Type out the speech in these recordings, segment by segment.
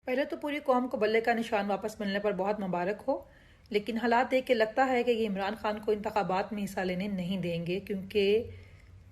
पहले तो पूरी कौम को बल्ले का निशान वापस मिलने पर बहुत मुबारक हो। लेकिन हालात देख के लगता है कि ये इमरान खान को इंतखाबात में हिस्सा लेने नहीं देंगे, क्योंकि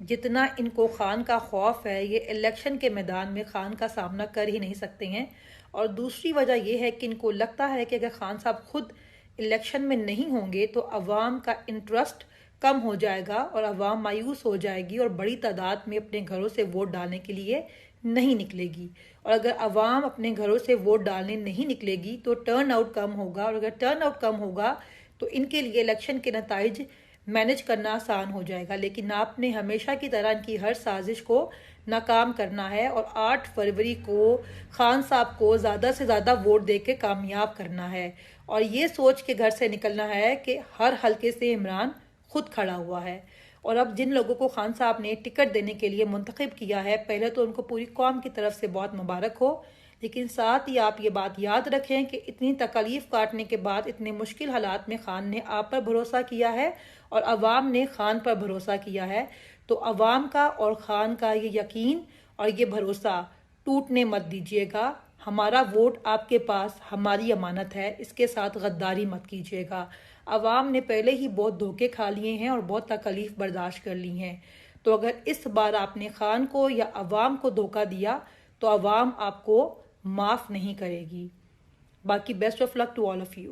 जितना इनको खान का खौफ है ये इलेक्शन के मैदान में खान का सामना कर ही नहीं सकते हैं। और दूसरी वजह यह है कि इनको लगता है कि अगर खान साहब खुद इलेक्शन में नहीं होंगे तो अवाम का इंटरेस्ट कम हो जाएगा और अवाम मायूस हो जाएगी और बड़ी तादाद में अपने घरों से वोट डालने के लिए नहीं निकलेगी। और अगर अवाम अपने घरों से वोट डालने नहीं निकलेगी तो टर्न आउट कम होगा, और अगर टर्न आउट कम होगा तो इनके लिए इलेक्शन के नताइज मैनेज करना आसान हो जाएगा। लेकिन आपने हमेशा की तरह इनकी हर साजिश को नाकाम करना है और 8 फरवरी को खान साहब को ज़्यादा से ज़्यादा वोट दे के कामयाब करना है। और ये सोच के घर से निकलना है कि हर हल्के से इमरान खुद खड़ा हुआ है। और अब जिन लोगों को खान साहब ने टिकट देने के लिए मुंतखब किया है, पहले तो उनको पूरी कौम की तरफ से बहुत मुबारक हो। लेकिन साथ ही आप ये बात याद रखें कि इतनी तकलीफ काटने के बाद इतने मुश्किल हालात में खान ने आप पर भरोसा किया है और अवाम ने खान पर भरोसा किया है। तो अवाम का और खान का ये यकीन और ये भरोसा टूटने मत दीजिएगा। हमारा वोट आपके पास हमारी अमानत है, इसके साथ गद्दारी मत कीजिएगा। अवाम ने पहले ही बहुत धोखे खा लिए हैं और बहुत तकलीफ बर्दाश्त कर ली हैं। तो अगर इस बार आपने खान को या अवाम को धोखा दिया तो अवाम आपको माफ़ नहीं करेगी। बाकी best of luck to all of you.